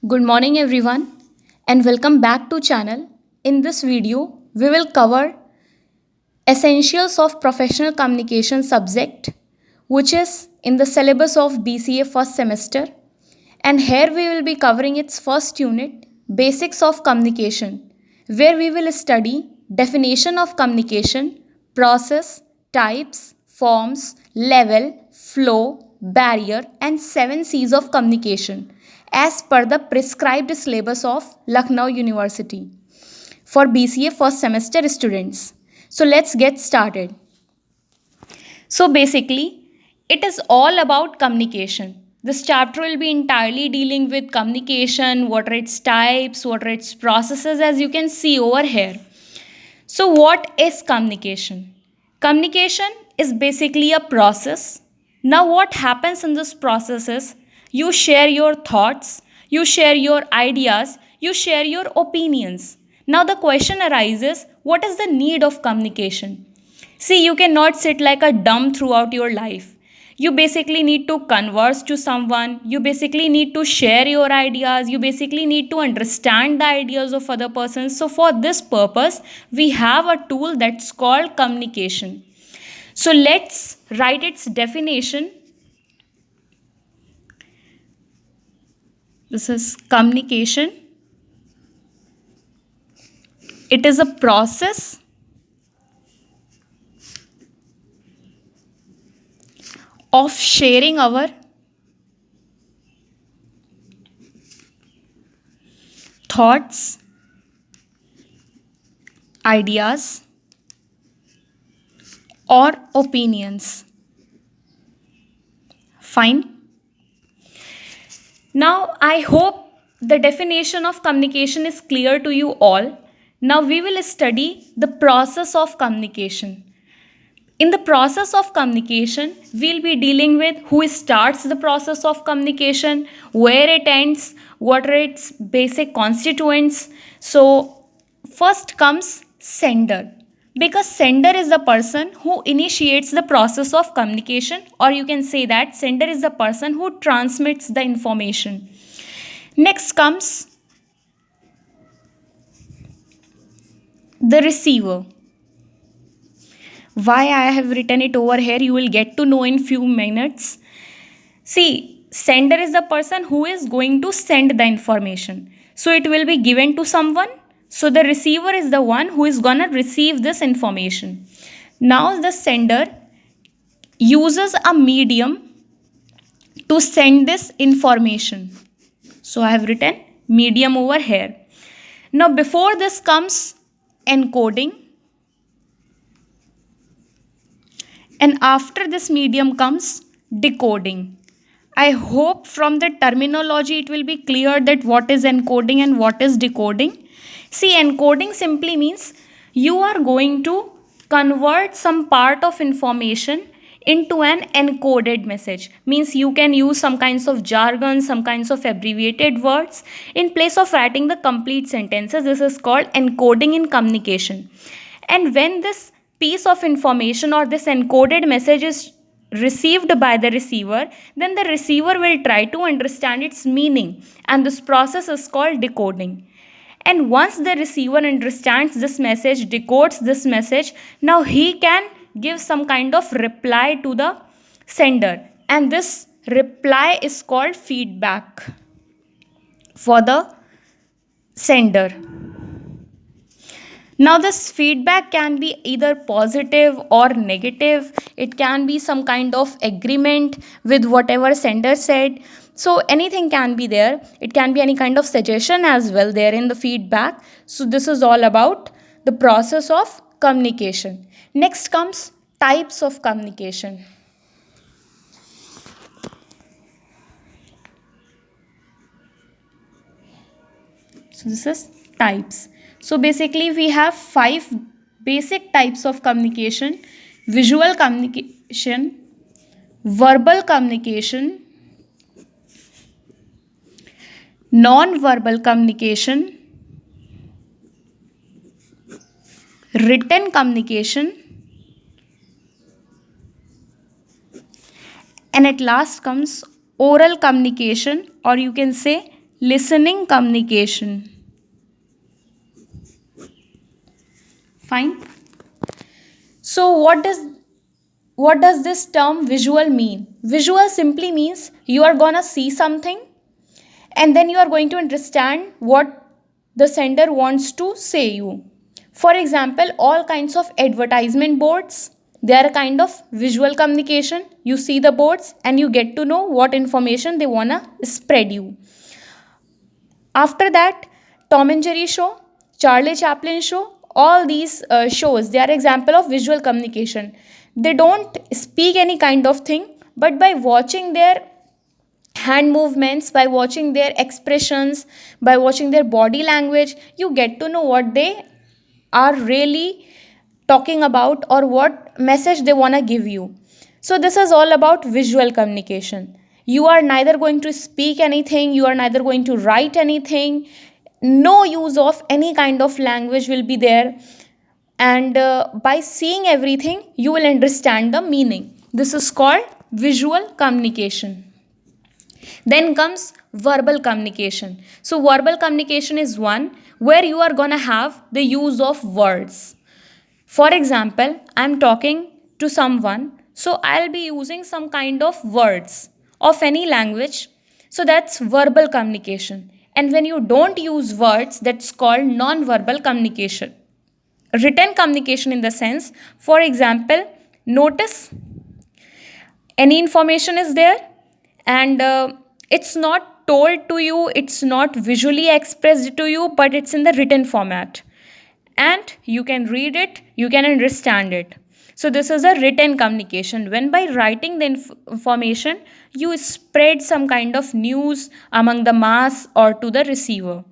Good morning everyone and welcome back to channel. In this video, we will cover essentials of professional communication subject which is in the syllabus of BCA first semester, and here we will be covering its first unit, basics of communication, where we will study definition of communication, process, types, forms, level, flow, barrier and 7 C's of communication as per the prescribed syllabus of Lucknow University for BCA first semester students. So let's get started. So basically, it is all about communication. This chapter will be entirely dealing with communication, what are its types, what are its processes, as you can see over here. So, what is communication? Communication is basically a process. Now, what happens in this process is you share your thoughts, you share your ideas, you share your opinions. Now, the question arises, what is the need of communication? See, you cannot sit like a dumb throughout your life. You basically need to converse to someone, you basically need to share your ideas, you basically need to understand the ideas of other persons. So for this purpose, we have a tool that's called communication. So let's write its definition. This is communication. It is a process of sharing our thoughts, ideas, or opinions. Fine. Now, I hope the definition of communication is clear to you all. Now, we will study the process of communication. In the process of communication, we'll be dealing with who starts the process of communication, where it ends, what are its basic constituents. So, first comes sender, because sender is the person who initiates the process of communication, or you can say that sender is the person who transmits the information. Next comes the receiver. Why I have written it over here, you will get to know in few minutes. See, sender is the person who is going to send the information. So it will be given to someone. So the receiver is the one who is gonna receive this information. Now the sender uses a medium to send this information. So I have written medium over here. Now before this comes encoding. And after this medium comes decoding. I hope from the terminology it will be clear that what is encoding and what is decoding. See, encoding simply means you are going to convert some part of information into an encoded message. Means you can use some kinds of jargon, some kinds of abbreviated words in place of writing the complete sentences. This is called encoding in communication. And when this piece of information or this encoded message is received by the receiver, then the receiver will try to understand its meaning, and this process is called decoding. And once the receiver understands this message, decodes this message, now he can give some kind of reply to the sender, and this reply is called feedback for the sender. Now, this feedback can be either positive or negative. It can be some kind of agreement with whatever sender said. So, anything can be there. It can be any kind of suggestion as well there in the feedback. So, this is all about the process of communication. Next comes types of communication. So, this is types. So basically we have 5 basic types of communication: visual communication, verbal communication, non-verbal communication, written communication, and at last comes oral communication, or you can say listening communication. Fine. So what does this term visual mean? Visual simply means you are gonna see something and then you are going to understand what the sender wants to say you. For example, all kinds of advertisement boards, they are a kind of visual communication. You see the boards and you get to know what information they wanna spread you. After that, Tom and Jerry show, Charlie Chaplin show, all these shows, they are example of visual communication. They don't speak any kind of thing, but by watching their hand movements, by watching their expressions, by watching their body language, you get to know what they are really talking about or what message they want to give you. So this is all about visual communication. You are neither going to speak anything, you are neither going to write anything, no use of any kind of language will be there, and by seeing everything you will understand the meaning. This is called visual communication. Then comes verbal communication. So verbal communication is one where you are going to have the use of words. For example, I'm talking to someone, so I'll be using some kind of words of any language. So that's verbal communication. And when you don't use words, that's called non-verbal communication. Written communication in the sense, for example, notice any information is there and it's not told to you, it's not visually expressed to you, but it's in the written format and you can read it, you can understand it. So this is a written communication, when by writing the information you spread some kind of news among the mass or to the receiver.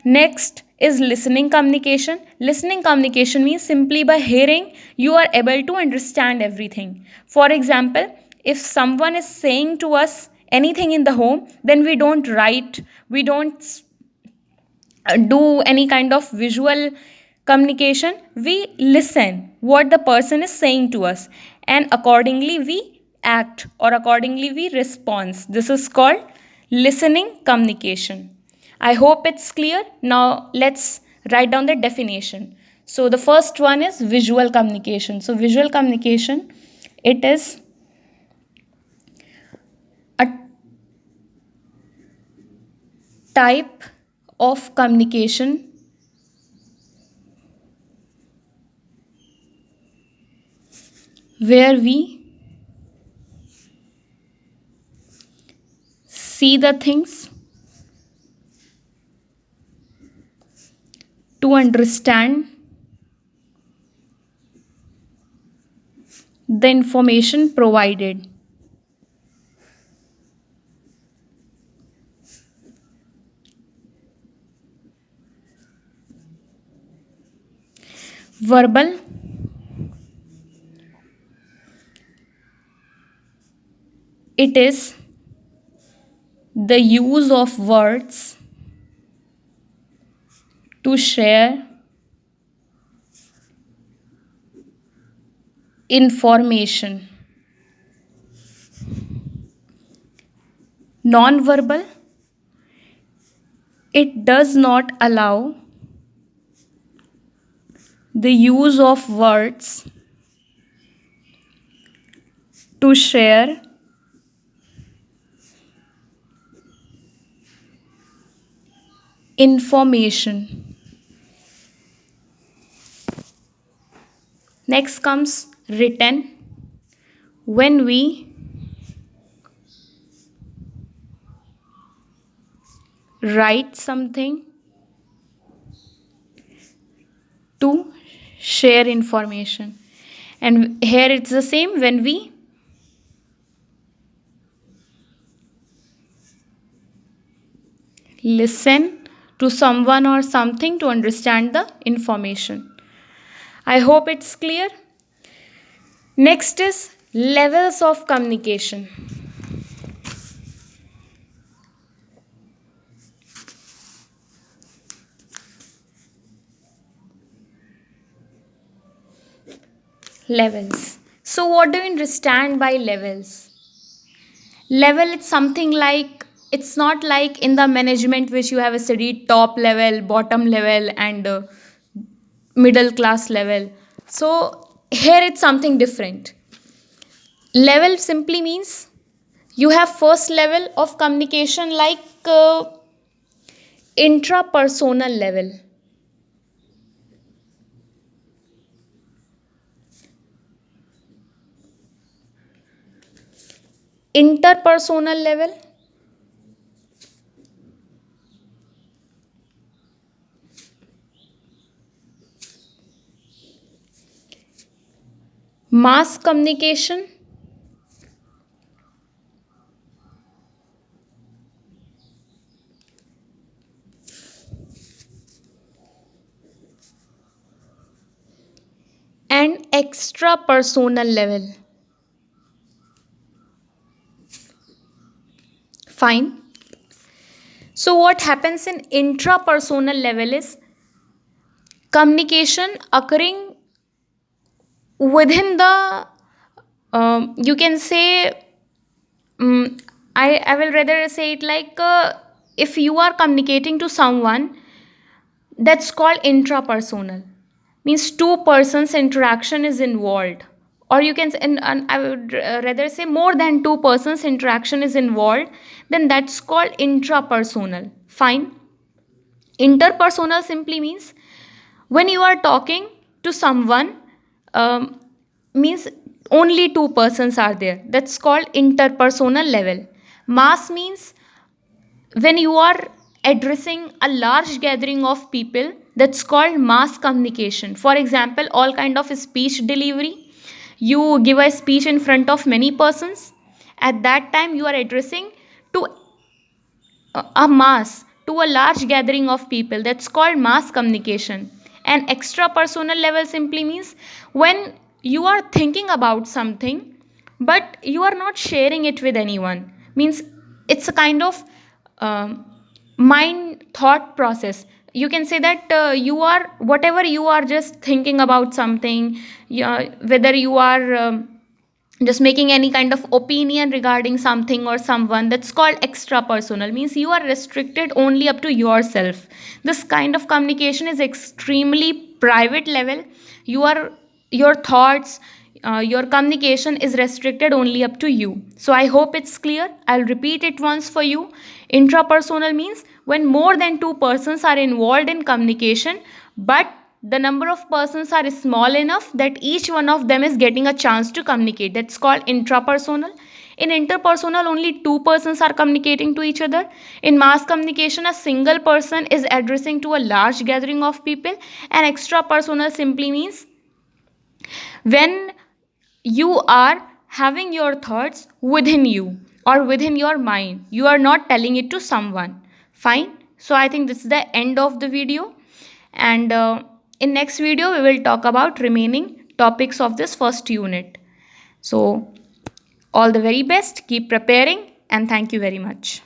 Next is listening communication. Listening communication means simply by hearing you are able to understand everything. For example, if someone is saying to us anything in the home, then we don't write, we don't do any kind of visual communication, we listen what the person is saying to us and accordingly we act or accordingly we respond. This is called listening communication. I hope it's clear. Now let's write down the definition. So the first one is visual communication. So visual communication, it is a type of communication where we see the things to understand the information provided. Verbal, it is the use of words to share information. Non-verbal, it does not allow the use of words to share information. Next comes written. When we write something to share information, and here it's the same, when we listen to someone or something to understand the information. I hope it's clear. Next is levels of communication. Levels. So what do you understand by levels? Level is something like it's not like in the management which you have studied top level, bottom level, and middle class level. So here it's something different. Level simply means you have first level of communication, like intrapersonal level. Interpersonal level, mass communication, and extrapersonal level. Fine. So what happens in intrapersonal level is communication occurring within the, you can say, um, I will rather say it like, if you are communicating to someone, that's called intrapersonal. Means two persons interaction is involved, or you can say, and I would rather say more than two persons interaction is involved, then that's called intrapersonal. Fine. Interpersonal simply means when you are talking to someone, um, means only two persons are there, that's called interpersonal level. Mass means when you are addressing a large gathering of people, that's called mass communication. For example, all kind of speech delivery, you give a speech in front of many persons, at that time you are addressing to a mass, to a large gathering of people, that's called mass communication. And extra personal level simply means when you are thinking about something but you are not sharing it with anyone, means it's a kind of um, mind thought process. You can say that you are, whatever you are just thinking about something, whether you are just making any kind of opinion regarding something or someone, that's called extra personal, means you are restricted only up to yourself. This kind of communication is extremely private level. You are, your thoughts, your communication is restricted only up to you. So I hope it's clear. I'll repeat it once for you. Intrapersonal means when more than two persons are involved in communication, but the number of persons are small enough that each one of them is getting a chance to communicate, that's called intrapersonal. In interpersonal, only two persons are communicating to each other. In mass communication, a single person is addressing to a large gathering of people. And extrapersonal simply means when you are having your thoughts within you or within your mind, you are not telling it to someone. Fine. So I think this is the end of the video, and in next video we will talk about remaining topics of this first unit. So all the very best, keep preparing, and thank you very much.